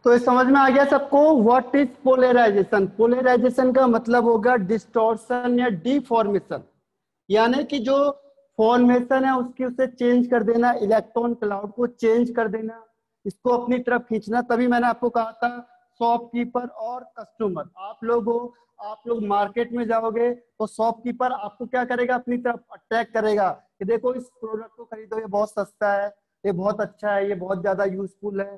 तो ये समझ में आ गया सबको व्हाट इज पोलराइजेशन। पोलराइजेशन का मतलब होगा डिस्टॉर्शन या डिफॉर्मेशन, यानी कि जो फॉर्मेशन है उसकी उसे चेंज कर देना, इलेक्ट्रॉन क्लाउड को चेंज कर देना, इसको अपनी तरफ खींचना। तभी मैंने आपको कहा था शॉपकीपर और कस्टमर, आप लोग मार्केट में जाओगे तो शॉपकीपर आपको क्या करेगा, अपनी तरफ अट्रैक्ट करेगा कि देखो इस प्रोडक्ट को खरीदो, ये बहुत सस्ता है, ये बहुत अच्छा है, ये बहुत ज्यादा यूजफुल है,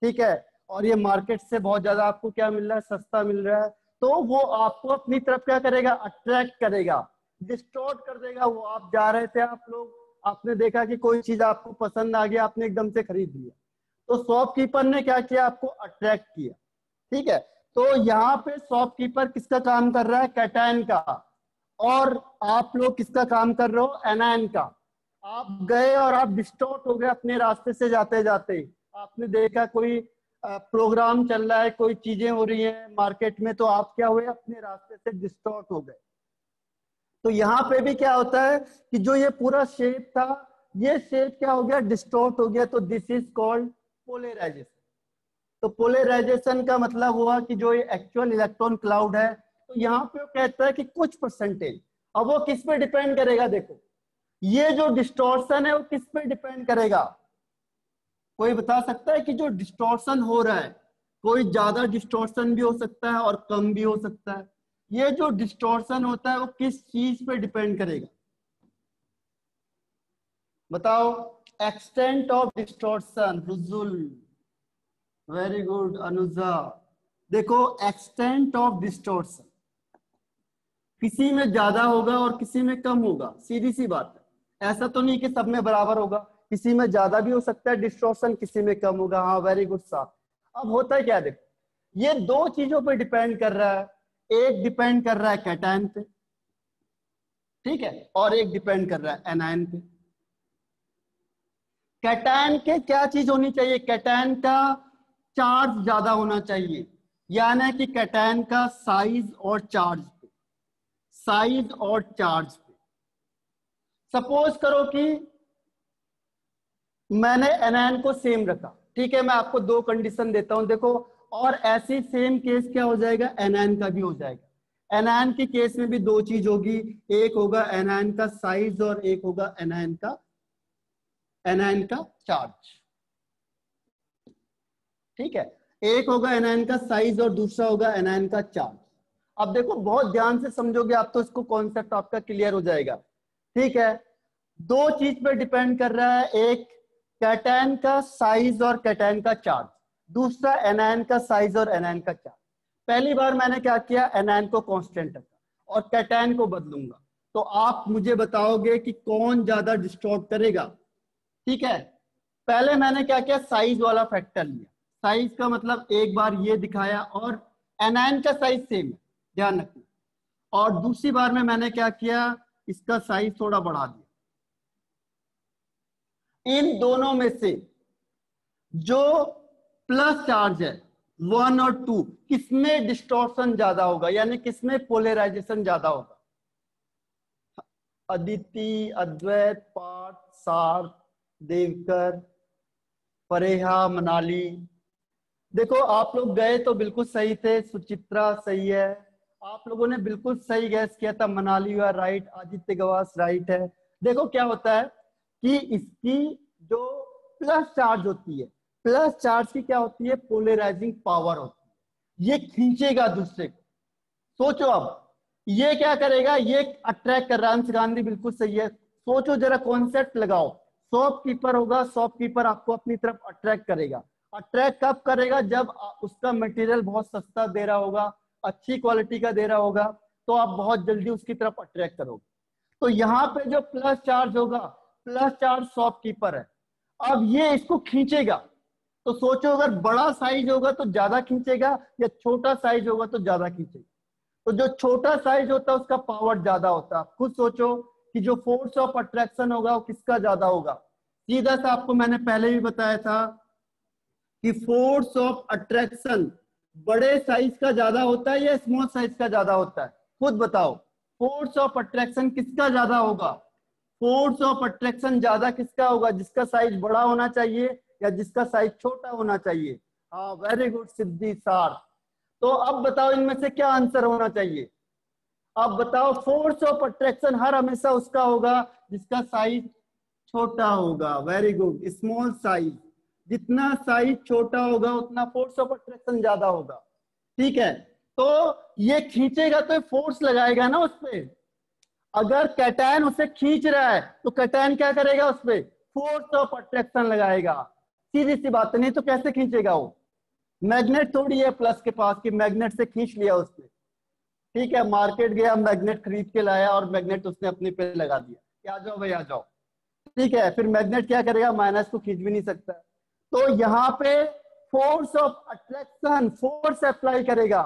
ठीक है, और ये मार्केट से बहुत ज्यादा आपको क्या मिल रहा है, सस्ता मिल रहा है। तो वो आपको अपनी तरफ क्या करेगा, अट्रैक्ट करेगा, डिस्टॉर्ट कर देगा। वो आप जा रहे थे, आप लोग आपने देखा कि कोई चीज आपको पसंद आ गया, आपने एकदम से खरीद लिया, तो शॉपकीपर ने क्या किया, आपको अट्रैक्ट किया, ठीक है। तो यहाँ पे शॉपकीपर किसका काम कर रहा है, कैटायन का, और आप लोग किसका काम कर रहे हो, एनायन का। आप गए और आप डिस्टॉर्ट हो गए अपने रास्ते से जाते जाते, आपने देखा कोई प्रोग्राम चल रहा है, कोई चीजें हो रही हैं मार्केट में, तो आप क्या हुए, अपने रास्ते से डिस्टॉर्ट हो गए। तो यहाँ पे भी क्या होता है कि जो ये पूरा शेप था, ये शेप क्या हो गया, डिस्टॉर्ट हो गया। तो दिस इज कॉल्ड पोलराइजेशन। तो पोलराइजेशन का मतलब हुआ कि जो ये एक्चुअल इलेक्ट्रॉन क्लाउड है, तो यहाँ पे वो कहता है कि कुछ परसेंटेज, अब वो किस पे डिपेंड करेगा, देखो ये जो डिस्टॉर्शन है वो किस पे डिपेंड करेगा, कोई बता सकता है कि जो डिस्टॉर्शन हो रहा है, कोई ज्यादा डिस्टॉर्शन भी हो सकता है और कम भी हो सकता है। ये जो डिस्टॉर्शन होता है वो किस चीज पे डिपेंड करेगा, बताओ। Extent of distortion, रुजुल, very good Anuja. देखो एक्सटेंट ऑफ डिस्टॉर्शन, किसी में ज्यादा होगा और किसी में कम होगा, सीधी सी बात है। ऐसा तो नहीं कि सब में बराबर होगा, किसी में ज्यादा भी हो सकता है डिस्टॉर्शन, किसी में कम होगा। हाँ वेरी गुड साहब। अब होता है क्या, देखो ये दो चीजों पे डिपेंड कर रहा है, एक डिपेंड कर रहा है कैटायन पे, ठीक है, और एक डिपेंड कर रहा है एनायन पे। कैटायन के क्या चीज होनी चाहिए, कैटायन का चार्ज ज्यादा होना चाहिए, यानी कि कैटायन का साइज और चार्ज पे, साइज और चार्ज पे। सपोज करो कि मैंने एनायन को सेम रखा, ठीक है, मैं आपको दो कंडीशन देता हूं, देखो, और ऐसी सेम केस क्या हो जाएगा, एनायन का भी हो जाएगा। एनायन के केस में भी दो चीज होगी, एक होगा एनायन का साइज और एक होगा एनायन का चार्ज, ठीक है। एक होगा एनायन का साइज और दूसरा होगा एनायन का चार्ज। अब देखो बहुत ध्यान से समझोगे आप तो इसको कॉन्सेप्ट आपका क्लियर हो जाएगा, ठीक है। दो चीज पे डिपेंड कर रहा है, एक कैटायन का साइज और कैटायन का चार्ज, दूसरा एनायन का साइज और एनायन का चार्ज। पहली बार मैंने क्या किया, एनायन को कांस्टेंट रखा और कैटायन को बदलूंगा, तो आप मुझे बताओगे कि कौन ज्यादा डिस्टॉर्ट करेगा, ठीक है। पहले मैंने क्या किया, साइज वाला फैक्टर लिया, साइज का मतलब एक बार ये दिखाया, और एनायन का साइज सेम है, ध्यान रखना। और दूसरी बार में मैंने क्या किया, इसका साइज थोड़ा बढ़ा दिया। इन दोनों में से जो प्लस चार्ज है 1 और 2, किसमें डिस्टॉर्शन ज्यादा होगा, यानी किसमें पोलराइजेशन ज्यादा होगा, अदिति, अद्वैत, पार्थ, सार्थ, देवकर, परेहा, मनाली। देखो आप लोग गए तो बिल्कुल सही थे, सुचित्रा सही है, आप लोगों ने बिल्कुल सही गैस किया था, Manali you are right, Aditya Gawas right है। देखो क्या होता है कि इसकी जो प्लस चार्ज होती है, प्लस चार्ज की क्या होती है, पोलराइजिंग पावर होती है, ये खींचेगा दूसरे को। सोचो अब ये क्या करेगा, ये अट्रैक्ट कर रहा है, अंश गांधी बिल्कुल सही है। सोचो जरा, कॉन्सेप्ट लगाओ, शॉपकीपर होगा, शॉपकीपर आपको अपनी तरफ अट्रैक्ट करेगा। अट्रैक्ट कब करेगा, जब उसका मटेरियल बहुत सस्ता दे रहा होगा, अच्छी क्वालिटी का दे रहा होगा, तो आप बहुत जल्दी उसकी तरफ अट्रैक्ट करोगे। तो यहाँ पे जो प्लस चार्ज होगा, प्लस चार्ज शॉपकीपर है, अब ये इसको खींचेगा। तो सोचो अगर बड़ा साइज होगा तो ज्यादा खींचेगा, या छोटा साइज होगा तो ज्यादा खींचेगा। तो जो छोटा साइज होता है उसका पावर ज्यादा होता है। खुद सोचो कि जो फोर्स ऑफ अट्रैक्शन होगा वो किसका ज्यादा होगा। सीधा सा आपको मैंने पहले भी बताया था कि फोर्स ऑफ अट्रैक्शन बड़े साइज का ज्यादा होता है या स्मॉल साइज का ज्यादा होता है, खुद बताओ। फोर्स ऑफ अट्रैक्शन किसका ज्यादा होगा, फोर्स ऑफ अट्रैक्शन ज्यादा किसका होगा, जिसका साइज बड़ा होना चाहिए या जिसका साइज छोटा होना चाहिए। हाँ वेरी गुड सिद्धि सार। तो अब बताओ इनमें से क्या आंसर होना चाहिए। अब बताओ फोर्स ऑफ अट्रैक्शन हर हमेशा उसका होगा जिसका साइज छोटा होगा। Very good, small size. जितना साइज छोटा होगा उतना फोर्स ऑफ अट्रैक्शन ज्यादा होगा। ठीक है, तो ये खींचेगा तो फोर्स लगाएगा ना उस पे। अगर कैटायन उसे खींच रहा है तो कैटायन क्या करेगा, उस पे फोर्स ऑफ अट्रैक्शन लगाएगा। सीधी सी बात है, नहीं तो कैसे खींचेगा वो। मैग्नेट थोड़ी है प्लस के पास कि मैग्नेट से खींच लिया उसने। ठीक है, मार्केट गया, मैग्नेट खरीद के लाया और मैग्नेट उसने अपने पे लगा दिया कि आ जाओ भाई आ जाओ। ठीक है, फिर मैग्नेट क्या करेगा, माइनस को खींच भी नहीं सकता। तो यहाँ पे force of attraction force apply करेगा,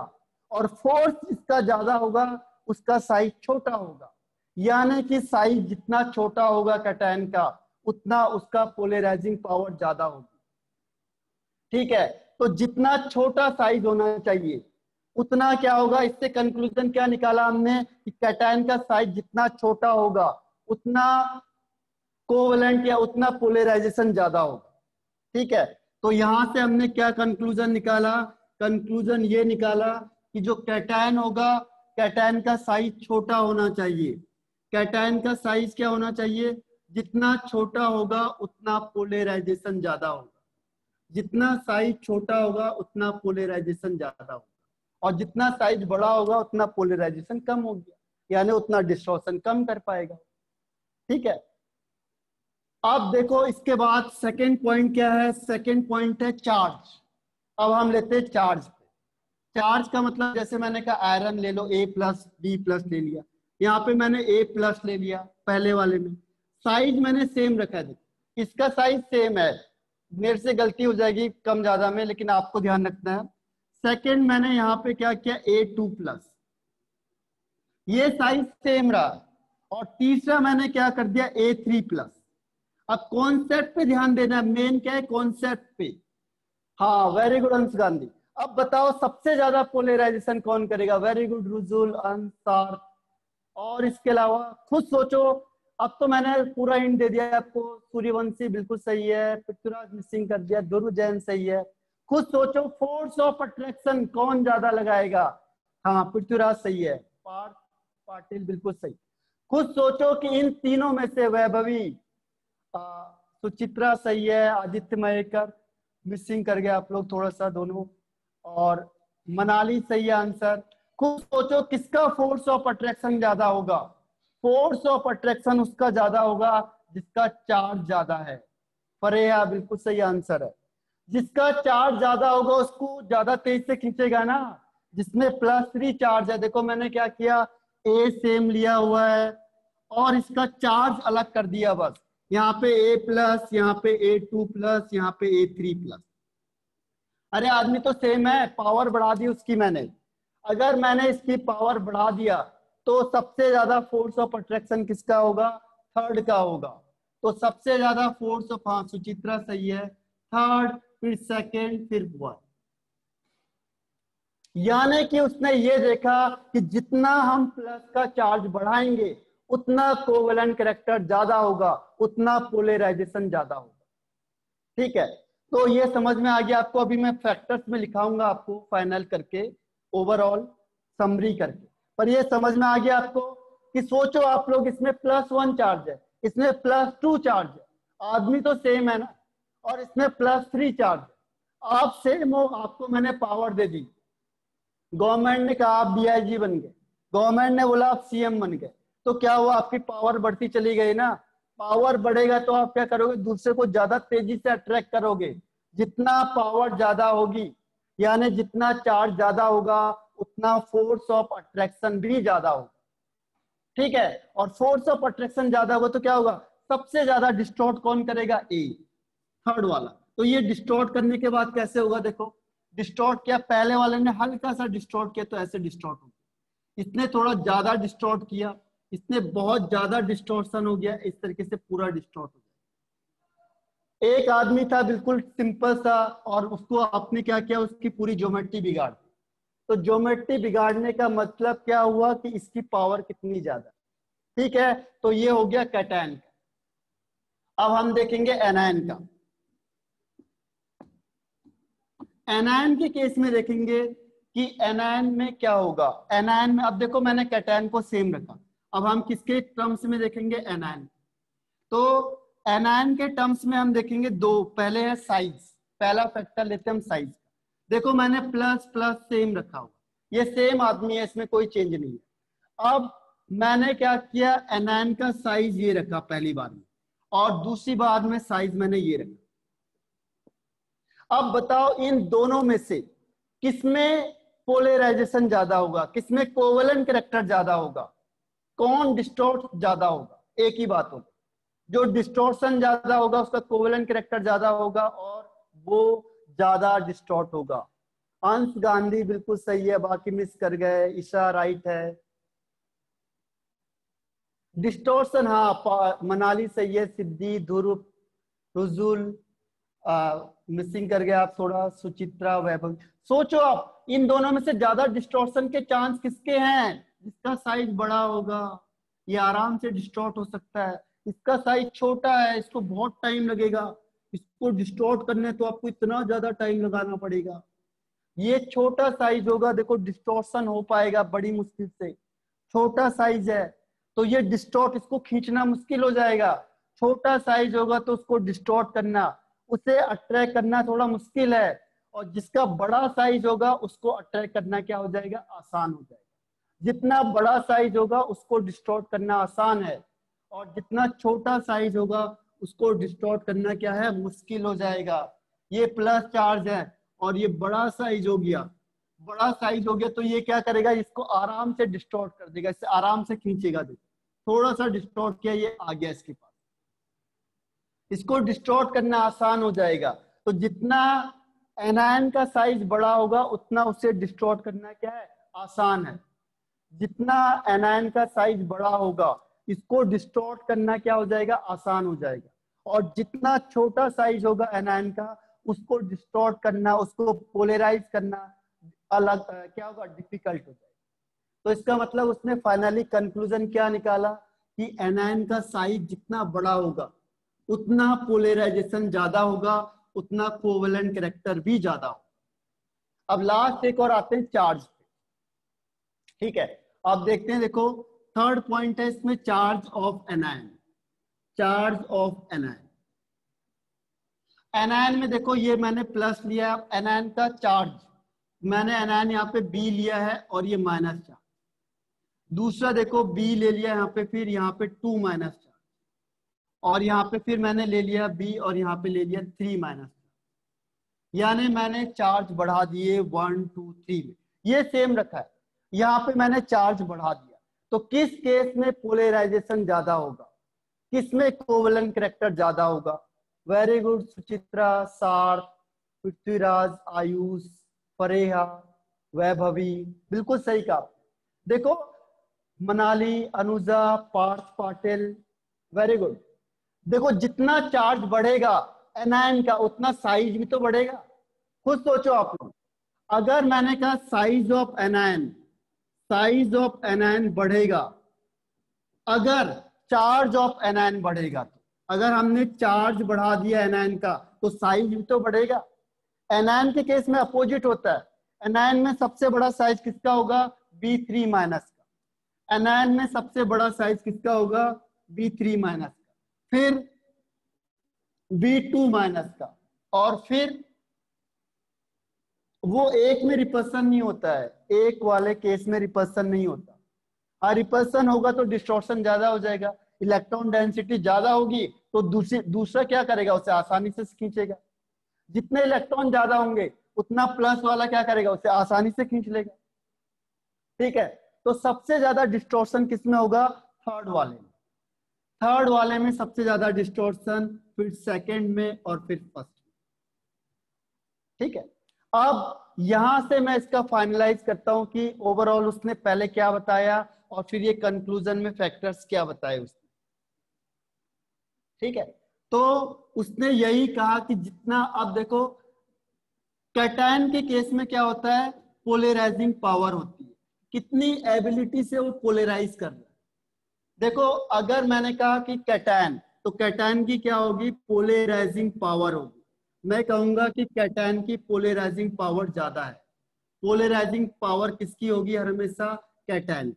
और फोर्स जिसका ज्यादा होगा उसका साइज छोटा होगा। यानी कि साइज जितना छोटा होगा कैटायन का उतना उसका पोलराइजिंग पावर ज्यादा होगी। ठीक है, तो जितना छोटा साइज होना चाहिए उतना क्या होगा, इससे कंक्लूजन क्या निकाला हमने कि कैटायन का साइज जितना छोटा होगा उतना कोवेलेंट या उतना पोलराइजेशन ज्यादा होगा। ठीक है, तो यहां से हमने क्या कंक्लूजन निकाला, कंक्लूजन ये निकाला कि जो कैटायन होगा कैटायन का साइज छोटा होना चाहिए। कैटायन का साइज क्या होना चाहिए, जितना छोटा होगा उतना पोलराइजेशन ज्यादा होगा। जितना साइज छोटा होगा उतना पोलराइजेशन ज्यादा होगा, और जितना साइज बड़ा होगा उतना पोलराइजेशन कम हो गया, यानी उतना डिस्टॉर्शन कम कर पाएगा। ठीक है, अब देखो इसके बाद सेकंड पॉइंट क्या है, सेकंड पॉइंट है चार्ज। अब हम लेते हैं चार्ज पे। चार्ज का मतलब जैसे मैंने कहा आयरन ले लो, A प्लस B प्लस ले लिया, यहाँ पे मैंने A प्लस ले लिया पहले वाले में। साइज मैंने सेम रखा है, इसका साइज सेम है, मेरे से गलती हो जाएगी कम ज्यादा में लेकिन आपको ध्यान रखना है। सेकंड मैंने यहाँ पे क्या किया, A2 प्लस, ये साइज सेम रहा। और तीसरा मैंने क्या कर दिया, A3 प्लस। अब कॉन्सेप्ट पे ध्यान देना है, मेन क्या है कॉन्सेप्ट पे। हाँ वेरी गुड अंश गांधी। अब बताओ सबसे ज्यादा पोलराइजेशन कौन करेगा, वेरी गुड रुजुल अंसार। और इसके अलावा खुद सोचो, अब तो मैंने पूरा हिंट दे दिया आपको। सूर्यवंशी बिल्कुल सही है, पृथ्वीराज मिसिंग कर दिया, दुर्व जैन सही है। खुद सोचो फोर्स ऑफ अट्रैक्शन कौन ज्यादा लगाएगा। हाँ पृथ्वीराज सही है, पार्थ पाटिल बिल्कुल सही। खुद सोचो कि इन तीनों में से वैभवी, सुचित्रा सही है, आदित्य मयेकर मिसिंग कर गए आप लोग थोड़ा सा दोनों, और मनाली सही है आंसर। खुद सोचो किसका फोर्स ऑफ अट्रैक्शन ज्यादा होगा। फोर्स ऑफ अट्रैक्शन उसका ज्यादा होगा जिसका चार्ज ज्यादा है। फरेया बिल्कुल सही आंसर है। जिसका चार्ज ज्यादा होगा उसको ज्यादा तेज से खींचेगा ना। जिसमें +3 चार्ज है, देखो मैंने क्या किया, ए सेम लिया हुआ है और इसका चार्ज अलग कर दिया बस। यहाँ पे A प्लस, यहाँ पे A2 प्लस, यहाँ पे A3 प्लस। अरे आदमी तो सेम है, पावर बढ़ा दी उसकी मैंने। अगर मैंने इसकी पावर बढ़ा दिया तो सबसे ज्यादा फोर्स ऑफ अट्रैक्शन किसका होगा, थर्ड का होगा। तो सबसे ज्यादा फोर्स ऑफ, हाँ सुचित्रा सही है, थर्ड, फिर सेकेंड, फिर वन। यानी कि उसने ये देखा कि जितना हम प्लस का चार्ज बढ़ाएंगे उतना कोवेलेंट कैरेक्टर ज्यादा होगा, उतना पोलराइजेशन ज्यादा होगा। ठीक है, तो ये समझ में आ गया आपको। अभी मैं फैक्टर्स में लिखाऊंगा आपको फाइनल करके, ओवरऑल समरी करके, पर ये समझ में आ गया आपको कि सोचो आप लोग, इसमें +1 चार्ज है, इसमें +2 चार्ज है, आदमी तो सेम है ना, और इसमें +3 चार्ज है। आप सेम हो, आपको मैंने पावर दे दी, गवर्नमेंट ने कहा आप DIG बन गए, गवर्नमेंट ने बोला आप CM बन गए, तो क्या हुआ, आपकी पावर बढ़ती चली गई ना। पावर बढ़ेगा तो आप क्या करोगे, दूसरे को ज्यादा तेजी से अट्रैक्ट करोगे। जितना पावर ज्यादा होगी यानी जितना चार्ज ज्यादा होगा उतना फोर्स ऑफ अट्रैक्शन भी ज्यादा होगा। ठीक है, और फोर्स ऑफ अट्रैक्शन ज्यादा होगा तो क्या होगा, सबसे ज्यादा डिस्टॉर्ट कौन करेगा, A, थर्ड वाला। तो ये डिस्टॉर्ट करने के बाद कैसे होगा, देखो डिस्टॉर्ट किया, पहले वाले ने हल्का सा डिस्टॉर्ट किया तो ऐसे डिस्टॉर्ट हो गया, इसने थोड़ा ज्यादा डिस्टॉर्ट किया, इसने बहुत ज्यादा डिस्टॉर्शन हो गया, इस तरीके से पूरा डिस्टॉर्ट हो गया। एक आदमी था बिल्कुल सिंपल सा, और उसको आपने क्या किया, उसकी पूरी ज्योमेट्री बिगाड़ दी। तो ज्योमेट्री बिगाड़ने का मतलब क्या हुआ कि इसकी पावर कितनी ज्यादा। ठीक है, तो ये हो गया कैटायन का। अब हम देखेंगे एनायन का। एनायन के केस में देखेंगे कि एनायन में क्या होगा। एनायन में अब देखो मैंने कैटायन को सेम रखा, अब हम किसके टर्म्स में देखेंगे, एनायन। तो एनायन के टर्म्स में हम देखेंगे दो, पहले है साइज, पहला फैक्टर लेते हैं हम साइज। देखो मैंने प्लस प्लस सेम रखा हुआ, ये सेम आदमी है, इसमें कोई चेंज नहीं है। अब मैंने क्या किया, एनायन का साइज ये रखा पहली बार में, और दूसरी बार में साइज मैंने ये रखा। अब बताओ इन दोनों में से किसमें पोलराइजेशन ज्यादा होगा, किसमें कोवेलेंट कैरेक्टर ज्यादा होगा, कौन डिस्टॉर्ट ज्यादा होगा। एक ही बात होगी, जो डिस्टॉर्शन ज्यादा होगा उसका कोवेलेंट कैरेक्टर ज्यादा होगा और वो ज्यादा डिस्टॉर्ट होगा। अंश गांधी बिल्कुल सही है, बाकी मिस कर गए। ईशा राइट है। डिस्टॉर्शन हाँ, मनाली सही है। सिद्धि, ध्रुव, रुजुल मिसिंग कर गया आप थोड़ा। सुचित्रा, वैभव। सोचो आप इन दोनों में से ज्यादा डिस्टॉर्शन के चांस किसके हैं, जिसका साइज बड़ा होगा ये आराम से डिस्टॉर्ट हो सकता है। इसका साइज छोटा है, इसको बहुत टाइम लगेगा, इसको डिस्टॉर्ट करने तो आपको इतना ज्यादा टाइम लगाना पड़ेगा। ये छोटा साइज होगा, देखो डिस्टॉर्शन हो पाएगा बड़ी मुश्किल से। छोटा साइज है तो ये डिस्टॉर्ट, इसको खींचना मुश्किल हो जाएगा। छोटा साइज होगा तो उसको डिस्टॉर्ट करना, उसे अट्रैक्ट करना थोड़ा मुश्किल है। और जिसका बड़ा साइज होगा उसको अट्रैक्ट करना क्या हो जाएगा, आसान हो जाएगा। जितना बड़ा साइज होगा उसको डिस्टॉर्ट करना आसान है, और जितना छोटा साइज होगा उसको डिस्टॉर्ट करना क्या है, मुश्किल हो जाएगा। ये प्लस चार्ज है और ये बड़ा साइज हो गया, बड़ा साइज हो गया तो ये क्या करेगा, इसको आराम से डिस्टॉर्ट कर देगा, इससे आराम से खींचेगा। देखो थोड़ा सा डिस्टॉर्ट किया, ये आ गया इसके पास, इसको डिस्टॉर्ट करना आसान हो जाएगा। तो जितना एनायन का साइज बड़ा होगा उतना उसे डिस्टॉर्ट करना क्या है, आसान है। जितना एनायन का साइज बड़ा होगा इसको डिस्टॉर्ट करना क्या हो जाएगा, आसान हो जाएगा। और जितना छोटा साइज होगा एनायन का उसको डिस्टॉर्ट करना, उसको पोलराइज करना अलग क्या होगा, डिफिकल्ट हो जाएगा। तो इसका मतलब उसने फाइनली कंक्लूजन क्या निकाला कि एनायन का साइज जितना बड़ा होगा उतना पोलराइजेशन ज्यादा होगा, उतना कोवेलेंट कैरेक्टर भी ज्यादा होगा। अब लास्ट एक और आते हैं चार्ज पे, ठीक है। अब देखते हैं, देखो थर्ड पॉइंट है इसमें, charge of anion. Charge of anion, anion में देखो ये मैंने प्लस लिया, एनायन का चार्ज मैंने एनायन यहाँ पे बी लिया है और ये माइनस चार्ज। दूसरा देखो बी ले लिया यहाँ पे, फिर यहाँ पे 2 माइनस चार्ज, और यहाँ पे फिर मैंने ले लिया बी और यहाँ पे ले लिया 3 माइनस चार्ज। यानी मैंने चार्ज बढ़ा दिए 1 2 3 में, ये सेम रखा है, यहाँ पे मैंने चार्ज बढ़ा दिया। तो किस केस में पोलराइजेशन ज्यादा होगा, किसमें कोवेलेंट कैरेक्टर ज्यादा होगा। वेरी गुड सुचित्रा, सार्थ, पृथ्वीराज, आयुष, फरेहा, वैभवी, बिल्कुल सही कहा। देखो मनाली, अनुजा, पार्थ पाटिल, वेरी गुड। देखो जितना चार्ज बढ़ेगा एनायन का उतना साइज भी तो बढ़ेगा। खुद सोचो आप लोग, अगर मैंने कहा size of anion, size of anion बढ़ेगा अगर चार्ज ऑफ एनायन बढ़ेगा, तो अगर हमने चार्ज बढ़ा दिया एनायन का तो साइज भी तो बढ़ेगा। एनायन के केस में अपोजिट होता है, एनायन में सबसे बड़ा साइज किसका होगा, B3 माइनस का। एनायन में सबसे बड़ा साइज किसका होगा, B3 माइनस का, फिर B2 माइनस का, और फिर वो एक में रिपल्सन नहीं होता है, एक वाले केस में रिपल्सन नहीं होता। हाँ रिपल्सन होगा तो डिस्टॉर्शन ज्यादा हो जाएगा, इलेक्ट्रॉन डेंसिटी ज्यादा होगी तो दूसरा क्या करेगा, उसे आसानी से खींचेगा। जितने इलेक्ट्रॉन ज्यादा होंगे उतना प्लस वाला क्या करेगा, उसे आसानी से खींच लेगा। ठीक है, तो सबसे ज्यादा डिस्टॉर्शन किसमें होगा, थर्ड वाले में। थर्ड वाले में सबसे ज्यादा डिस्टॉर्शन, फिर सेकंड में और फिर फर्स्ट में। ठीक है, अब यहां से मैं इसका फाइनलाइज करता हूं कि ओवरऑल उसने पहले क्या बताया और फिर ये कंक्लूजन में फैक्टर्स क्या बताए उसने। ठीक है, तो उसने यही कहा कि जितना, अब देखो कैटायन के केस में क्या होता है, पोलराइजिंग पावर होती है, कितनी एबिलिटी से वो पोलराइज कर रहा है। देखो अगर मैंने कहा कि कैटायन, तो कैटायन की क्या होगी, पोलराइजिंग पावर होगी। मैं कहूंगा कि कैटायन की पोलराइजिंग पावर ज्यादा है। पोलराइजिंग पावर किसकी होगी? हमेशा कैटायन।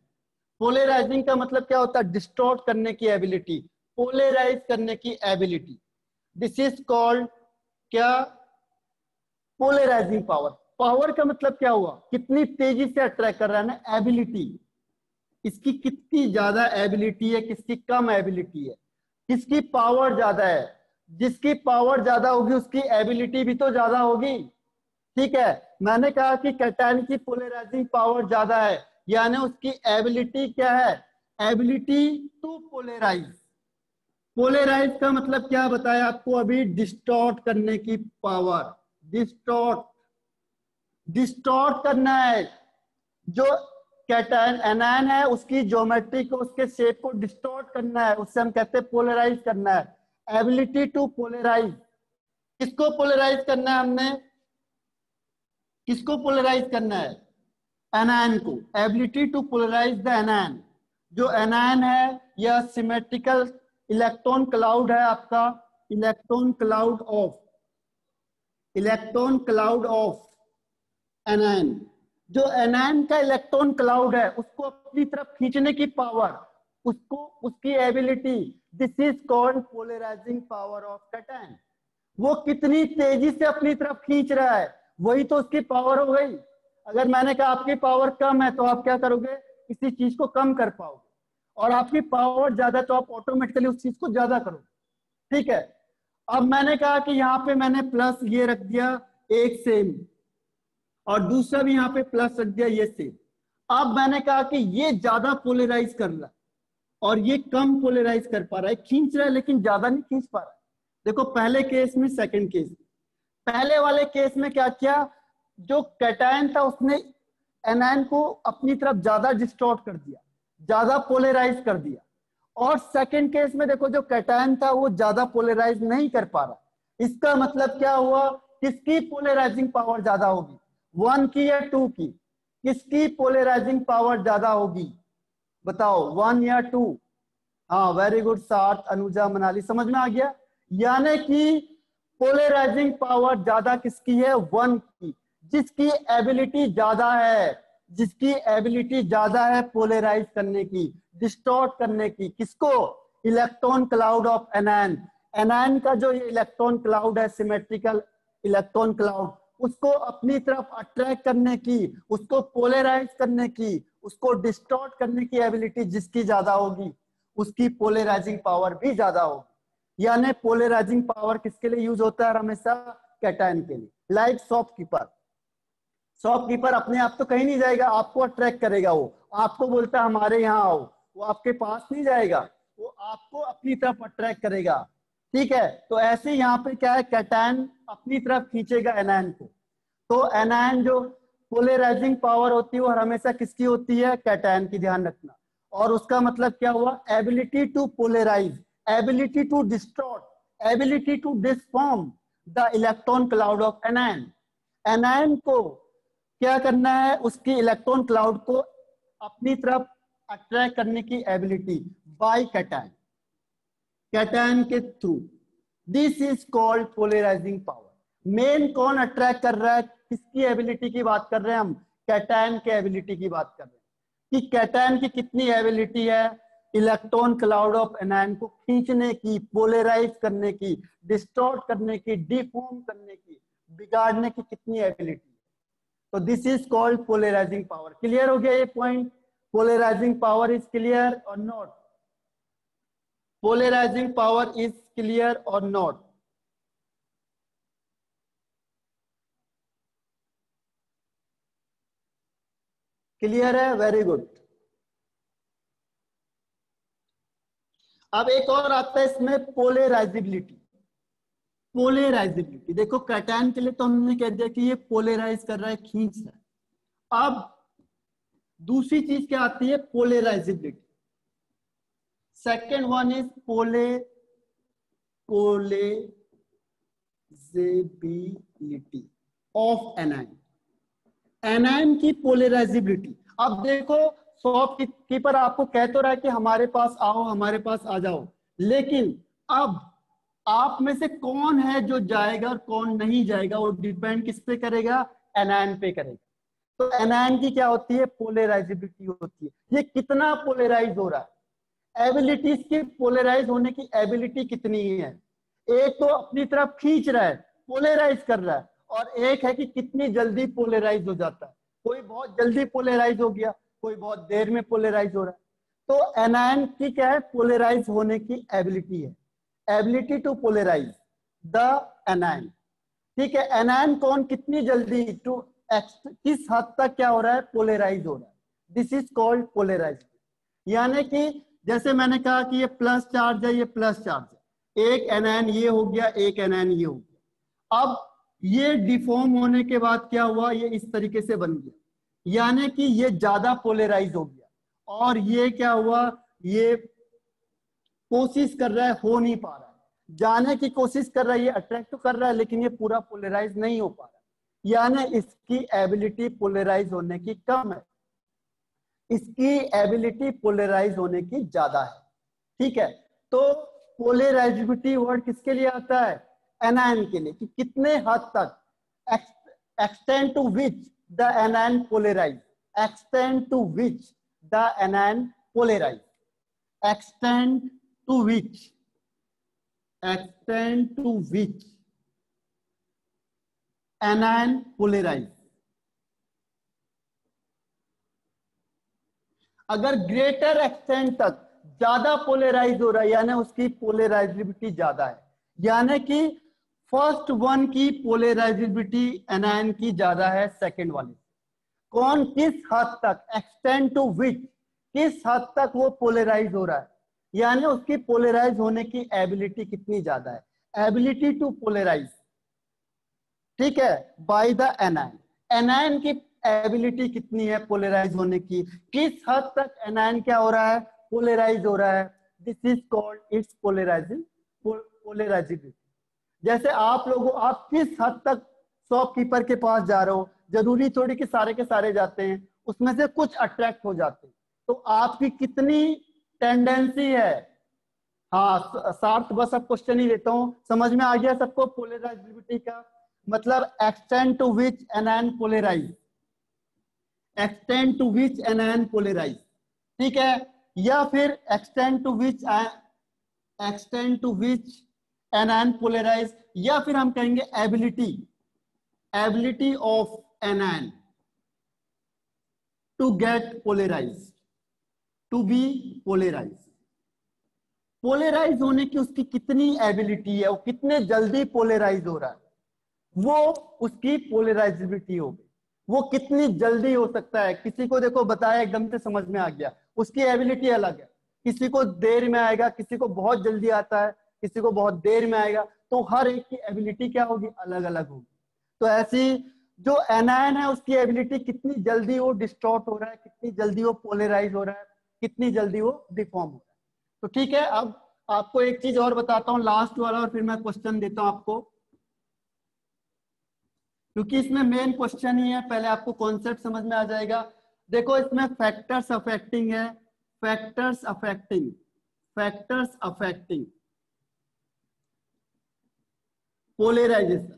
पोलराइजिंग का मतलब क्या होता है? डिस्टॉर्ट करने की एबिलिटी, पोलराइज करने की एबिलिटी। दिस इज कॉल्ड क्या? Polarising power. पावर का मतलब क्या हुआ? कितनी तेजी से अट्रैक्ट कर रहा है ना, एबिलिटी। इसकी कितनी ज्यादा एबिलिटी है, किसकी कम एबिलिटी है, किसकी पावर ज्यादा है। जिसकी पावर ज्यादा होगी उसकी एबिलिटी भी तो ज्यादा होगी। ठीक है, मैंने कहा कि कैटायन की पोलराइजिंग पावर ज्यादा है, यानी उसकी एबिलिटी क्या है? Ability to polarise. पोलराइज का मतलब क्या बताया आपको अभी? डिस्टॉर्ट करने की पावर। डिस्टॉर्ट, डिस्टॉर्ट करना है। जो कैटायन एनायन है उसकी ज्योमेट्री को, उसके शेप को डिस्टॉर्ट करना है, उससे हम कहते हैं पोलराइज करना है। Ability to polarise. किसको पोलराइज करना है हमने? किसको पोलराइज करना है? एनायन को। Ability to polarise the anion. जो एनायन है यह सिमेट्रिकल इलेक्ट्रॉन क्लाउड है आपका, electron cloud of, electron cloud of anion. जो एनायन का इलेक्ट्रॉन क्लाउड है उसको अपनी तरफ खींचने की पावर, उसको, उसकी ability, this is called polarising power of cation. वो कितनी तेजी से अपनी तरफ खींच रहा है, वही तो उसकी पावर हो गई। अगर मैंने कहा आपकी पावर कम है तो आप क्या करोगे? किसी चीज को कम कर पाओगे, और आपकी पावर ज्यादा तो आप ऑटोमेटिकली उस चीज को ज्यादा करोगे। ठीक है, अब मैंने कहा कि यहाँ पे मैंने प्लस ये रख दिया एक सेम, और दूसरा भी यहाँ पे प्लस रख दिया ये सेम। अब मैंने कहा कि ये ज्यादा पोलराइज कर रहा है और ये कम पोलराइज कर पा रहा है, खींच रहा है लेकिन ज्यादा नहीं खींच पा रहा है। देखो पहले केस में, सेकंड केस में। पहले वाले केस में क्या किया? जो कैटायन था उसने एनायन को अपनी तरफ ज्यादा डिस्टॉर्ट कर दिया, ज्यादा पोलराइज कर दिया। और सेकंड केस में देखो जो कैटायन था वो ज्यादा पोलराइज नहीं कर पा रहा। इसका मतलब क्या हुआ? किसकी पोलराइजिंग पावर ज्यादा होगी? 1 की या 2 की? किसकी पोलराइजिंग पावर ज्यादा होगी? बताओ, 1 या 2? हाँ, वेरी गुड सार्थ, अनुजा, मनाली, समझ में आ गया। यानी कि पोलराइजिंग पावर ज्यादा किसकी है? 1 की। जिसकी एबिलिटी ज्यादा है, जिसकी एबिलिटी ज्यादा है पोलराइज करने की, डिस्टॉर्ट करने की। किसको? Electron cloud of anion. Anion का जो ये इलेक्ट्रॉन क्लाउड है, सिमेट्रिकल इलेक्ट्रॉन क्लाउड, उसको अपनी तरफ अट्रैक्ट करने की, उसको पोलराइज करने की, उसको डिस्टॉर्ट करने की एबिलिटी जिसकी ज्यादा होगी उसकी पोलराइजिंग पावर भी ज्यादा होगी। यानी पोलराइजिंग पावर किसके लिए यूज होता है? हमेशा कैटायन के लिए। लाइक शॉपकीपर, शॉपकीपर अपने आप तो कहीं नहीं जाएगा, आपको अट्रैक्ट करेगा। वो आपको बोलता है हमारे यहाँ आओ, वो आपके पास नहीं जाएगा, वो आपको अपनी तरफ अट्रैक्ट करेगा। ठीक है, तो ऐसे यहाँ पे क्या है? कैटायन अपनी तरफ खींचेगा एनायन को। तो एनायन जो पोलराइजिंग पावर होती है वो हमेशा किसकी होती है? कैटायन की, ध्यान रखना। और उसका मतलब क्या हुआ? Ability to polarise, ability to distort, ability to disform the electron cloud of anion. Anion को क्या करना है? उसकी इलेक्ट्रॉन क्लाउड को अपनी तरफ अट्रैक्ट करने की एबिलिटी बाय कैटायन, कैटायन के through. This is called polarising power. Main कौन अट्रैक्ट कर रहा है? किसकी एबिलिटी की बात कर रहे हैं हम? कैटायन के एबिलिटी की बात कर रहे हैं कि कैटायन की कितनी एबिलिटी है इलेक्ट्रॉन क्लाउड ऑफ एनायन को खींचने की, पोलराइज करने की, डिस्टॉर्ट करने की, डिफॉर्म करने की, बिगाड़ने की कितनी एबिलिटी है। तो this is called polarising power. Clear हो गया ये point? Polarising power is clear और not? Polarising power is clear और नॉट? क्लियर है, वेरी गुड। अब एक और आता है इसमें, पोलराइजिबिलिटी। पोलराइजिबिलिटी देखो, कैटायन के लिए तो हमने कह दिया कि ये पोलराइज कर रहा है, खींच रहा है। अब दूसरी चीज क्या आती है? Polarisability. Second one is polarisability of anion. Anion की पोलराइजिबिलिटी। अब देखो, शॉपकीपर आपको कह तो रहा है कि हमारे पास आओ, हमारे पास आ जाओ, लेकिन अब आप में से कौन है जो जाएगा और कौन नहीं जाएगा, वो डिपेंड किस पे करेगा, एनायन पे करेगा। तो एनायन की क्या होती है, पोलराइजेबिलिटी होती है, ये कितना पोलराइज हो रहा है, एबिलिटी, इसकी पोलराइज होने की एबिलिटी कितनी है। एक तो अपनी तरफ खींच रहा है, पोलराइज कर रहा है, और एक है कि कितनी जल्दी पोलराइज हो जाता है। कोई बहुत जल्दी पोलराइज हो गया, कोई बहुत देर में पोलराइज हो रहा है। तो एनायन की क्या है, पोलराइज होने की एबिलिटी है, ability to polarise the anion. ठीक है, एनायन कौन कितनी जल्दी टू किस हद तक क्या हो रहा है, पोलराइज हो रहा है, दिस इज कॉल्ड पोलराइज। यानी कि जैसे मैंने कहा कि ये प्लस चार्ज है, ये प्लस चार्ज है, एक एनायन ये हो गया, एक एनायन ये हो गया। अब ये डिफॉर्म होने के बाद क्या हुआ, ये इस तरीके से बन गया, यानी कि ये ज्यादा पोलराइज हो गया, और ये क्या हुआ, ये कोशिश कर रहा है, हो नहीं पा रहा है, जाने की कोशिश कर रहा है, ये अट्रैक्ट तो कर रहा है, लेकिन ये पूरा पोलराइज नहीं हो पा रहा, यानी इसकी एबिलिटी पोलराइज होने की कम है, इसकी एबिलिटी पोलराइज होने की ज्यादा है। ठीक है, तो पोलराइजिबिलिटी वर्ड किसके लिए आता है, एनायन के लिए, कि कितने हद तक, extend to which the anion polarise, extend to which the anion polarise, extend to which, extend to which anion polarise. अगर ग्रेटर एक्सटेंट तक ज्यादा पोलराइज हो रहा है, यानी उसकी पोलराइजिबिलिटी ज्यादा है, यानी कि फर्स्ट वन की पोलराइजिबिलिटी एनायन की ज्यादा है सेकंड वाली। कौन किस हद तक, एक्सटेंड टू विच, किस हद तक वो पोलराइज हो रहा है, यानी उसकी पोलराइज होने की एबिलिटी कितनी ज्यादा है, एबिलिटी टू पोलराइज। ठीक है, बाय द एनायन, एनायन की एबिलिटी कितनी है पोलराइज होने की, किस हद तक एनायन क्या हो रहा है, पोलराइज हो रहा है, this is called its polarisability. जैसे आप लोगों, आप किस हद तक शॉपकीपर के पास जा रहे हो, जरूरी थोड़ी कि सारे के सारे जाते हैं, उसमें से कुछ अट्रैक्ट हो जाते हैं, तो आपकी कितनी टेंडेंसी है। हाँ सार्थ, बस अब क्वेश्चन ही देता हूं, समझ में आ गया सबको पोलराइजिबिलिटी का मतलब, extend to which anion polarise, extend to which anion polarise. ठीक है, या फिर extend to which, extend to which anion polarise, या फिर हम कहेंगे ability, ability of anion to get polarise, to be polarise. Polarise होने की उसकी कितनी एबिलिटी है, वो कितने जल्दी पोलराइज हो रहा है, वो उसकी पोलराइजिबिलिटी होगी, वो कितनी जल्दी हो सकता है। किसी को देखो बताया एकदम से समझ में आ गया, उसकी एबिलिटी अलग है, किसी को देर में आएगा, किसी को बहुत जल्दी आता है, किसी को बहुत देर में आएगा, तो हर एक की एबिलिटी क्या होगी, अलग अलग होगी। तो ऐसी जो एनायन है उसकी एबिलिटी कितनी जल्दी वो डिस्टॉर्ट हो रहा है, कितनी जल्दी वो पोलराइज हो रहा है, कितनी जल्दी वो डिफॉर्म हो रहा है। तो ठीक है, अब आपको एक चीज और बताता हूँ लास्ट वाला, और फिर मैं क्वेश्चन देता हूं आपको, क्योंकि इसमें मेन क्वेश्चन ही है, पहले आपको कॉन्सेप्ट समझ में आ जाएगा। देखो इसमें फैक्टर्स अफेक्टिंग है, factors affecting, factors affecting polarisation,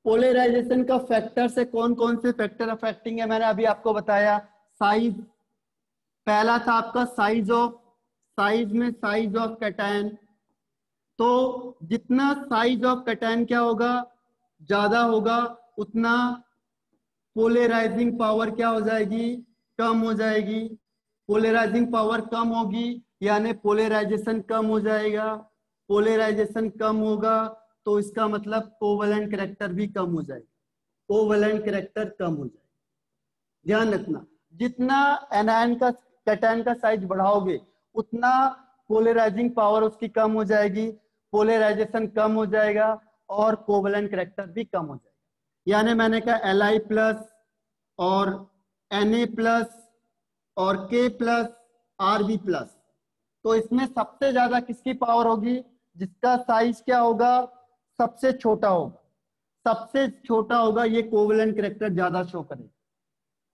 polarisation का फैक्टर से कौन कौन से फैक्टर अफेक्टिंग है, मैंने अभी आपको बताया। साइज, पहला था आपका साइज ऑफ, साइज में साइज ऑफ कैटायन, तो जितना साइज ऑफ कैटायन क्या होगा, ज्यादा होगा, उतना पोलराइजिंग पावर क्या हो जाएगी, कम हो जाएगी। पोलराइजिंग पावर कम होगी यानी पोलराइजेशन कम हो जाएगा, पोलराइजेशन कम होगा तो इसका मतलब कोवेलेंट कैरेक्टर भी कम हो जाएगा, कोवेलेंट कैरेक्टर कम हो जाएगा। ध्यान रखना, जितना एनायन का, कैटायन का साइज बढ़ाओगे उतना पोलराइजिंग पावर उसकी कम हो जाएगी, पोलराइजेशन कम हो जाएगा और कोवेलेंट कैरेक्टर भी कम हो जाएगा। यानी मैंने कहा Li प्लस और Na प्लस और K प्लस Rb प्लस, तो इसमें सबसे ज्यादा किसकी पावर होगी, जिसका साइज क्या होगा, सबसे छोटा होगा, सबसे छोटा होगा, ये कोवेलेंट कैरेक्टर ज्यादा शो करेगा।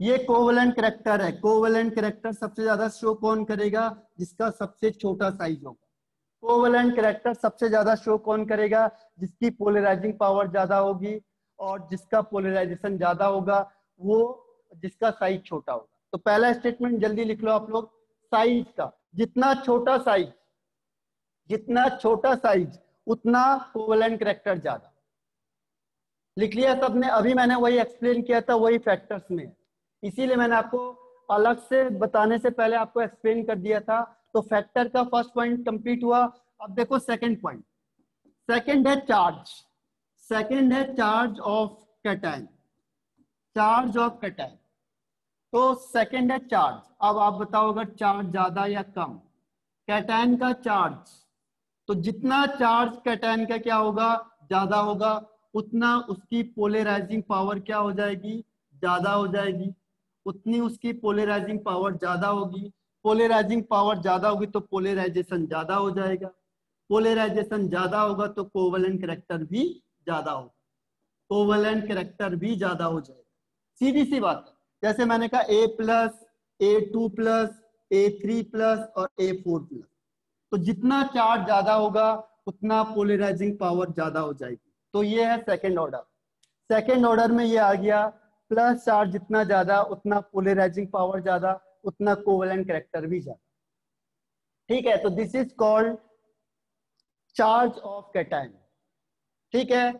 ये कोवेलेंट कैरेक्टर है, कोवेलेंट कैरेक्टर सबसे ज्यादा शो कौन करेगा, जिसका सबसे छोटा साइज होगा। कोवेलेंट कैरेक्टर सबसे ज्यादा शो कौन करेगा? जिसकी पोलराइजिंग पावर ज्यादा होगी और जिसका पोलराइजेशन ज्यादा होगा, वो जिसका साइज छोटा होगा। तो पहला स्टेटमेंट जल्दी लिख लो आप लोग, साइज का, जितना छोटा साइज उतना कोवेलेंट कैरेक्टर ज्यादा। लिख लिया सबने? अभी मैंने वही एक्सप्लेन किया था, वही फैक्टर्स में है, इसीलिए मैंने आपको अलग से बताने से पहले आपको एक्सप्लेन कर दिया था। तो फैक्टर का फर्स्ट पॉइंट कंप्लीट हुआ। अब देखो सेकंड पॉइंट, सेकंड है चार्ज ऑफ कैटायन। तो सेकंड है चार्ज। अब आप बताओ अगर चार्ज ज्यादा या कम, कैटायन का चार्ज, तो जितना चार्ज कैटायन का क्या होगा? ज्यादा होगा, उतना उसकी पोलराइजिंग पावर क्या हो जाएगी? ज्यादा हो जाएगी। उतनी उसकी पोलराइजिंग पावर ज्यादा होगी, पोलराइजिंग पावर ज्यादा होगी तो पोलराइजेशन ज्यादा हो जाएगा, पोलराइजेशन ज्यादा होगा तो कोवेलेंट कैरेक्टर भी ज्यादा होगा, सीधी सी बात है। जैसे मैंने कहा A+, A2+, A3+ और A4+, तो जितना चार्ज ज्यादा होगा उतना पोलराइजिंग पावर ज्यादा हो जाएगी। तो ये है सेकंड ऑर्डर। सेकंड ऑर्डर में ये आ गया, प्लस चार्ज जितना ज्यादा उतना पोलराइजिंग पावर ज्यादा, उतना कोवेलेंट कैरेक्टर भी ज्यादा। ठीक है, तो this is called charge of cation. ठीक है,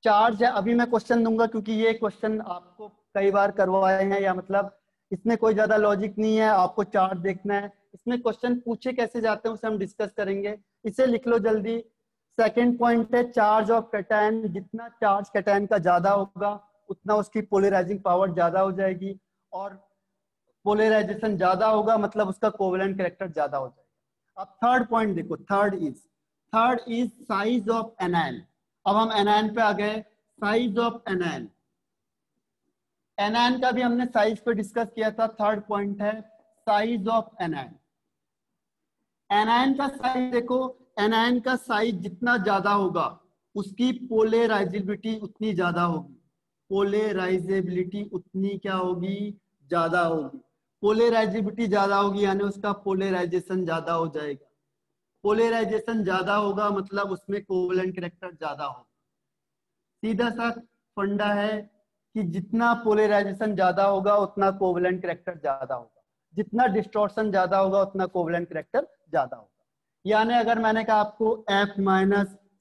चार्ज है। अभी मैं क्वेश्चन दूंगा क्योंकि ये क्वेश्चन आपको कई बार करवाए हैं, या मतलब इसमें कोई ज्यादा लॉजिक नहीं है, आपको चार्ज देखना है। इसमें क्वेश्चन पूछे कैसे जाते हैं उसे हम डिस्कस करेंगे। इसे लिख लो जल्दी। सेकंड पॉइंट है चार्ज ऑफ कैटायन। जितना चार्ज कैटायन का ज्यादा होगा उतना उसकी पोलराइजिंग पावर ज्यादा हो जाएगी, और पोलराइजेशन ज्यादा होगा मतलब उसका कोवेलेंट कैरेक्टर ज्यादा हो जाएगा। अब थर्ड पॉइंट देखो, third is size of anion. अब हम एनायन पे आ गए, साइज ऑफ एनायन। एनायन का भी हमने साइज पे डिस्कस किया था। थर्ड पॉइंट है साइज ऑफ एनायन। एनायन का साइज देखो, एनायन का साइज जितना ज्यादा होगा उसकी पोलराइजेबिलिटी उतनी ज्यादा होगी, पोलराइजेबिलिटी उतनी क्या होगी? ज्यादा होगी। पोलराइजेबिलिटी ज्यादा होगी यानी उसका पोलराइजेशन ज्यादा हो जाएगा। पोलराइजेशन ज्यादा होगा मतलब उसमें कोवेलेंट कैरेक्टर ज्यादा होगा। सीधा सा फंडा है कि जितना पोलराइजेशन ज्यादा होगा उतना कोवेलेंट कैरेक्टर ज्यादा होगा, जितना डिस्टॉर्शन ज्यादा होगा उतना कोवेलेंट कैरेक्टर ज्यादा होगा। यानी अगर मैंने कहा आपको F-,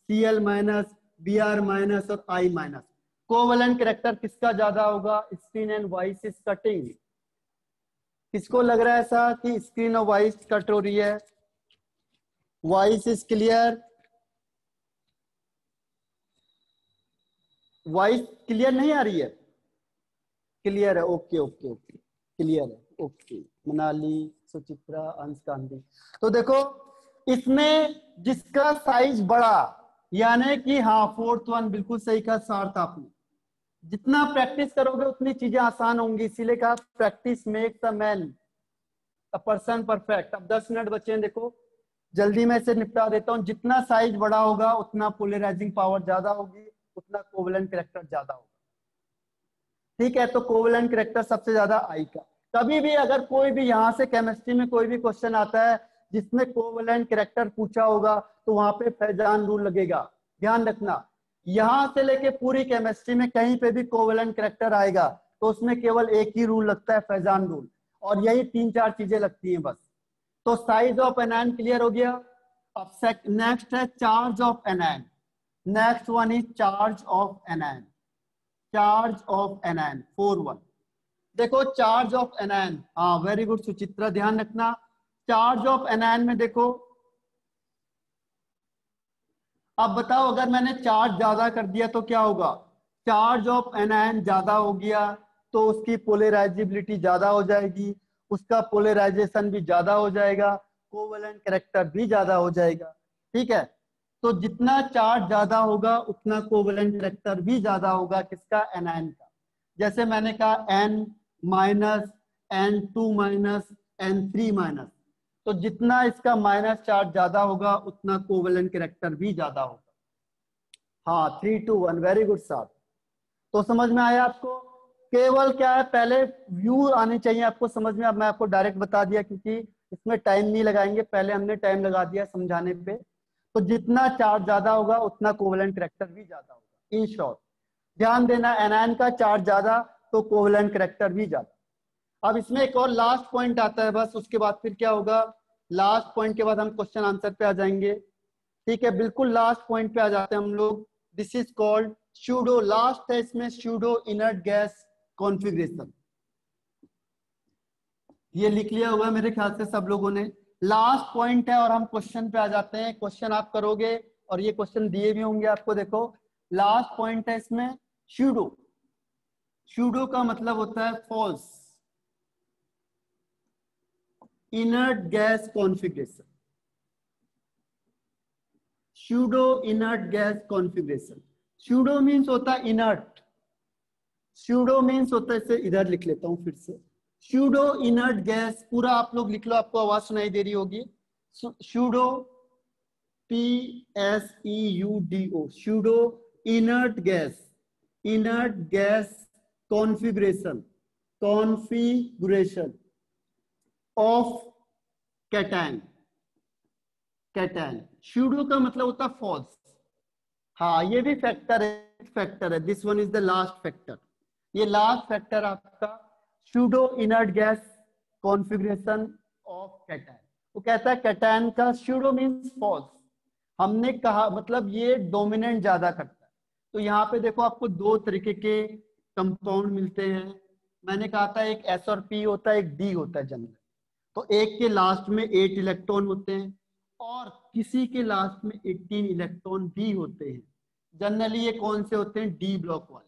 Cl-, Br- और I-, कोवेलेंट कैरेक्टर किसका ज्यादा होगा? Screen and voice is cutting. किसको लग रहा है ऐसा कि स्क्रीन और वॉइस कट हो रही है? Voice is clear? Voice clear नहीं आ रही है? क्लियर है, ओके ओके ओके, क्लियर है, ओके। मनाली, सुचित्रा, अंश, गांधी। तो देखो इसमें जिसका साइज बड़ा, यानी कि हाँ फोर्थ वन बिल्कुल सही कहा सार्थ आपने, जितना प्रैक्टिस करोगे उतनी चीजें आसान होंगी, इसीलिए कहा practice makes a man a person perfect. अब 10 मिनट बचे हैं, देखो जल्दी मैं इसे निपटा देता हूँ। जितना साइज बड़ा होगा उतना पोलराइजिंग पावर ज्यादा होगी, उतना कोवेलेंट कैरेक्टर ज्यादा होगा। ठीक है, तो कोवेलेंट कैरेक्टर सबसे ज्यादा आई का। कभी भी अगर कोई भी यहाँ से केमिस्ट्री में कोई भी क्वेश्चन आता है जिसमें कोवेलेंट कैरेक्टर पूछा होगा तो वहां पे फैजान रूल लगेगा। ध्यान रखना, यहां से लेके पूरी केमिस्ट्री में कहीं पे भी कोवेलेंट कैरेक्टर आएगा तो उसमें केवल एक ही रूल लगता है, फैजान रूल, और यही 3-4 चीजें लगती हैं बस। तो साइज ऑफ एनायन क्लियर हो गया। अब नेक्स्ट है charge of anion. Next one is charge of anion. Charge of anion 4-1। देखो चार्ज ऑफ एनायन, हाँ वेरी गुड सुचित्रा, ध्यान रखना। चार्ज ऑफ एनायन में देखो, अब बताओ अगर मैंने चार्ज ज्यादा कर दिया तो क्या होगा? चार्ज ऑफ एनायन ज्यादा हो गया तो उसकी पोलराइजेबिलिटी ज्यादा हो जाएगी, उसका पोलराइजेशन भी ज्यादा हो जाएगा, कोवेलेंट कैरेक्टर भी ज्यादा हो जाएगा। ठीक है, तो जितना चार्ज ज्यादा होगा उतना कोवेलेंट कैरेक्टर भी ज्यादा होगा। किसका? एनायन का। जैसे मैंने कहा N-, N2-, N3-, तो जितना इसका माइनस चार्ज ज्यादा होगा उतना कोवेलेंट कैरेक्टर भी ज्यादा होगा। हाँ 3-1, वेरी गुड सर। तो समझ में आया आपको? केवल क्या है, पहले व्यू आनी चाहिए आपको समझ में। अब मैं आपको डायरेक्ट बता दिया क्योंकि इसमें टाइम नहीं लगाएंगे, पहले हमने टाइम लगा दिया समझाने पे। तो जितना चार्ज ज्यादा होगा उतना कोवेलेंट करैक्टर भी ज्यादा होगा। इन शॉर्ट ध्यान देना, एनायन का चार्ज ज्यादा तो कोवेलेंट करैक्टर भी ज्यादा। अब इसमें एक और लास्ट पॉइंट आता है बस, उसके बाद फिर क्या होगा, लास्ट पॉइंट के बाद हम क्वेश्चन आंसर पे आ जाएंगे। ठीक है, बिल्कुल लास्ट पॉइंट पे आ जाते हैं हम लोग। This is called pseudo, last है इसमें स्यूडो इनर्ट गैस कॉन्फ़िगरेशन। ये लिख लिया होगा मेरे ख्याल से सब लोगों ने। लास्ट पॉइंट है और हम क्वेश्चन पे आ जाते हैं। क्वेश्चन आप करोगे और ये क्वेश्चन दिए भी होंगे आपको। देखो लास्ट पॉइंट है इसमें स्यूडो। स्यूडो का मतलब होता है false inert gas configuration. Pseudo inert gas configuration. Pseudo means होता है इनर्ट। स्यूडो मीन्स होता है, इसे इधर लिख लेता हूं फिर से। स्यूडो इनर्ट गैस पूरा आप लोग लिख लो, आपको आवाज सुनाई दे रही होगी। Pseudo PSEUDO pseudo inert gas, inert gas configuration, configuration of cation. Cation pseudo का मतलब होता है फॉल्स। हाँ ये भी फैक्टर है, फैक्टर है। This one is the last factor. ये लास्ट फैक्टर आपका pseudo inert gas configuration of cation. वो कहता है कैटायन का स्यूडो मींस फॉल्स। हमने कहा मतलब ये डोमिनेंट ज्यादा करता है। तो यहाँ पे देखो आपको दो तरीके के कंपाउंड मिलते हैं। मैंने कहा था एक S और P होता है, एक D होता है जनरल। तो एक के लास्ट में 8 इलेक्ट्रॉन होते हैं और किसी के लास्ट में 18 इलेक्ट्रॉन भी होते हैं। जनरली ये कौन से होते हैं, डी ब्लॉक वाले।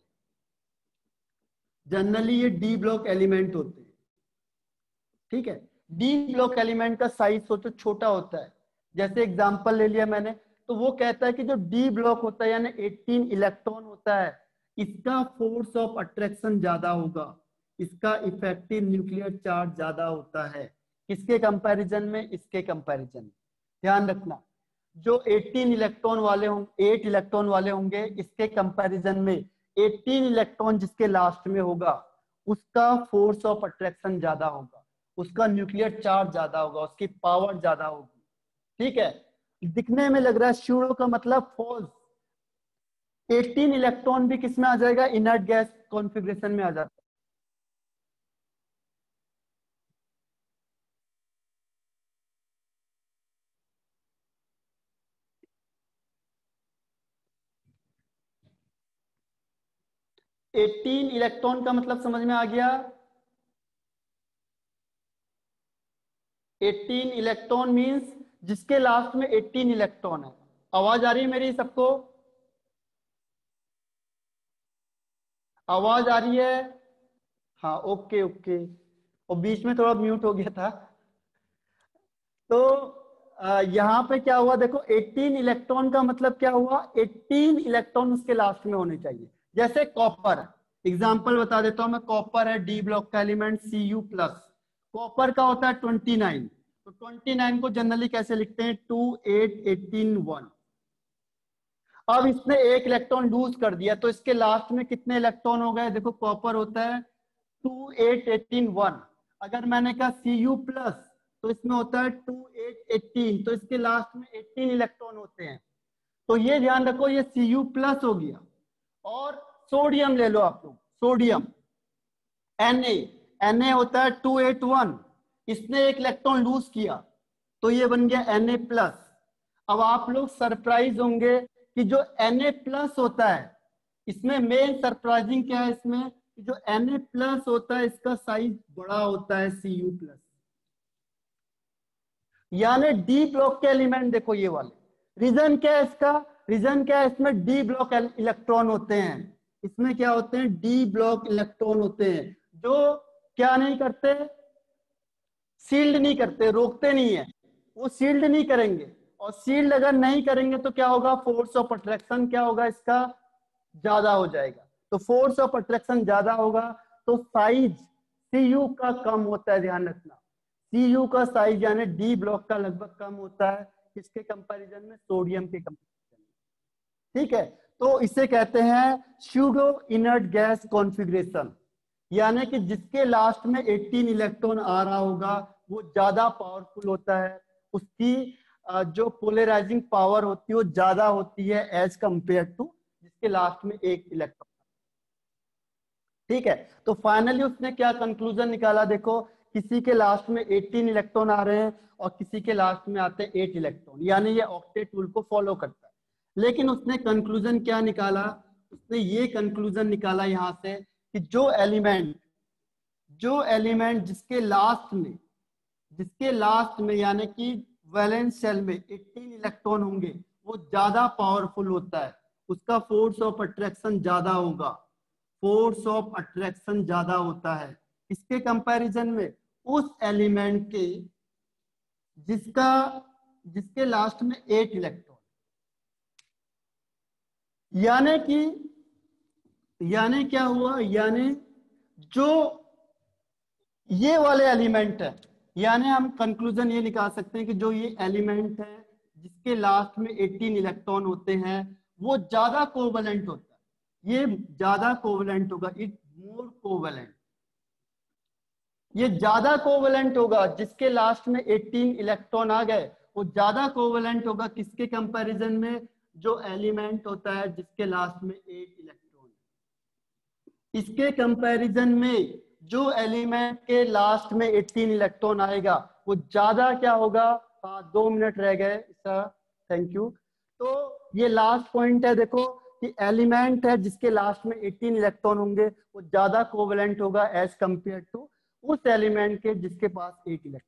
जनरली ये डी ब्लॉक एलिमेंट होते हैं। ठीक है, डी ब्लॉक एलिमेंट का साइज सोचो छोटा होता है। जैसे एग्जांपल ले लिया मैंने, तो वो कहता है कि जो डी ब्लॉक होता है यानी 18 इलेक्ट्रॉन होता है, इसका फोर्स ऑफ अट्रैक्शन ज्यादा होगा, इसका इफेक्टिव न्यूक्लियर चार्ज ज्यादा होता है। किसके कंपैरिजन में, इसके कंपैरिजन में। ध्यान रखना, जो 18 इलेक्ट्रॉन वाले होंगे, 8 इलेक्ट्रॉन वाले होंगे, इसके कंपैरिजन में 18 इलेक्ट्रॉन जिसके लास्ट में होगा उसका फोर्स ऑफ अट्रैक्शन ज्यादा होगा, उसका न्यूक्लियर चार्ज ज्यादा होगा, उसकी पावर ज्यादा होगी। ठीक है, दिखने में लग रहा है स्यूडो का मतलब फॉल्स। 18 इलेक्ट्रॉन भी किसमें आ जाएगा, इनर्ट गैस कॉन्फ़िगरेशन में आ जाता है। एटीन इलेक्ट्रॉन का मतलब समझ में आ गया। 18 इलेक्ट्रॉन मींस जिसके लास्ट में 18 इलेक्ट्रॉन है। आवाज आ रही है मेरी सबको, आवाज आ रही है? हाँ ओके ओके, और बीच में थोड़ा म्यूट हो गया था। तो यहाँ पे क्या हुआ देखो, 18 इलेक्ट्रॉन का मतलब क्या हुआ, 18 इलेक्ट्रॉन उसके लास्ट में होने चाहिए। जैसे कॉपर, एग्जांपल बता देता हूं मैं। कॉपर है डी ब्लॉक का एलिमेंट Cu प्लस। कॉपर का होता है 29। तो 29 को जनरली कैसे लिखते हैं, 2 8 18 1। अब इसने एक इलेक्ट्रॉन लूज कर दिया तो इसके लास्ट में कितने इलेक्ट्रॉन हो गए, देखो कॉपर होता है 2 8 18 1। अगर मैंने कहा Cu प्लस तो इसमें होता है 2 8 18, तो इसके लास्ट में 18 इलेक्ट्रॉन होते हैं। तो ये ध्यान रखो, ये Cu प्लस हो गया। और सोडियम ले लो आप लोग, सोडियम Na होता है 281। इसने एक इलेक्ट्रॉन लूज किया तो ये बन गया Na प्लस। अब आप लोग सरप्राइज होंगे कि जो Na प्लस होता है, इसमें मेन सरप्राइजिंग क्या है इसमें, कि जो Na प्लस होता है इसका साइज बड़ा होता है Cu प्लस। यानी डी ब्लॉक के एलिमेंट देखो ये वाले, रीजन क्या है इसका, रीजन क्या है, इसमें डी ब्लॉक इलेक्ट्रॉन होते हैं। इसमें क्या होते हैं, डी ब्लॉक इलेक्ट्रॉन होते हैं, जो क्या नहीं करते, सील्ड नहीं करते, रोकते नहीं है। वो सील्ड नहीं करेंगे, और सील्ड अगर नहीं करेंगे तो क्या होगा, फोर्स ऑफ अट्रैक्शन क्या होगा इसका, ज्यादा हो जाएगा। तो फोर्स ऑफ अट्रैक्शन ज्यादा होगा तो साइज Cu का कम होता है। ध्यान रखना, Cu का साइज यानी डी ब्लॉक का लगभग कम होता है। किसके कंपैरिजन में, सोडियम के कंपैरिजन में। ठीक है, तो इसे कहते हैं स्यूडो इनर्ट गैस कॉन्फ़िगरेशन। यानी कि जिसके लास्ट में 18 इलेक्ट्रॉन आ रहा होगा वो ज्यादा पावरफुल होता है, उसकी जो पोलराइजिंग पावर होती है वो ज्यादा होती है एज कंपेयर टू जिसके लास्ट में एक इलेक्ट्रॉन। ठीक है, तो फाइनली उसने क्या कंक्लूजन निकाला, देखो किसी के लास्ट में 18 इलेक्ट्रॉन आ रहे हैं और किसी के लास्ट में आते हैं 8 इलेक्ट्रॉन, यानी ये ऑक्टेट रूल को फॉलो करता है। लेकिन उसने कंक्लूजन क्या निकाला, उसने ये कंक्लूजन निकाला यहाँ से कि जो एलिमेंट जिसके लास्ट में यानी कि वैलेंस शेल में 18 इलेक्ट्रॉन होंगे वो ज्यादा पावरफुल होता है, उसका फोर्स ऑफ अट्रैक्शन ज्यादा होगा, फोर्स ऑफ अट्रैक्शन ज्यादा होता है इसके कंपैरिजन में उस एलिमेंट के जिसके लास्ट में 8 इलेक्ट्रॉन। यानी क्या हुआ, यानी जो ये वाले एलिमेंट है, यानी हम कंक्लूजन ये निकाल सकते हैं कि जो ये एलिमेंट है जिसके लास्ट में 18 इलेक्ट्रॉन होते हैं वो ज्यादा कोवलेंट होता है, ये ज्यादा कोवलेंट होगा, इट मोर कोवलेंट, ये ज्यादा कोवलेंट होगा, जिसके लास्ट में 18 इलेक्ट्रॉन आ गए वो ज्यादा कोवलेंट होगा किसके कंपैरिजन में, जो एलिमेंट होता है जिसके लास्ट में 8 इलेक्ट्रॉन। इसके कंपैरिजन में जो एलिमेंट के लास्ट में 18 इलेक्ट्रॉन आएगा वो ज्यादा क्या होगा। 2 मिनट रह गए सर, थैंक यू। तो ये लास्ट पॉइंट है, देखो कि एलिमेंट है जिसके लास्ट में 18 इलेक्ट्रॉन होंगे वो ज्यादा कोवलेंट होगा एज कंपेयर टू उस एलिमेंट के जिसके पास 8 इलेक्ट्रॉन।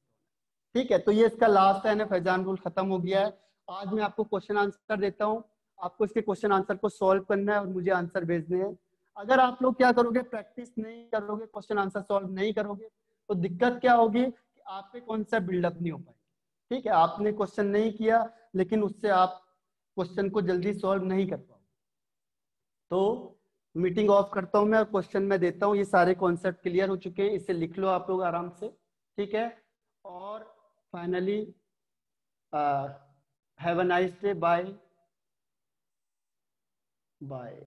ठीक है, तो ये इसका लास्ट है, फैजान रूल खत्म हो गया है। आज मैं आपको क्वेश्चन आंसर देता हूँ, आपको इसके क्वेश्चन आंसर को सॉल्व करना है और मुझे आंसर भेजने हैं। अगर आप लोग क्या करोगे, प्रैक्टिस नहीं करोगे, क्वेश्चन आंसर सॉल्व नहीं करोगे तो दिक्कत क्या होगी कि आपके कॉन्सेप्ट बिल्डअप नहीं हो पाएंगे। ठीक है, आपने क्वेश्चन नहीं किया लेकिन उससे आप क्वेश्चन को जल्दी सॉल्व नहीं कर पाओगे। तो मीटिंग ऑफ करता हूं मैं और क्वेश्चन में देता हूं। ये सारे कॉन्सेप्ट क्लियर हो चुके हैं, इसे लिख लो आप लोग आराम से। ठीक है, और finally have a nice day, bye bye.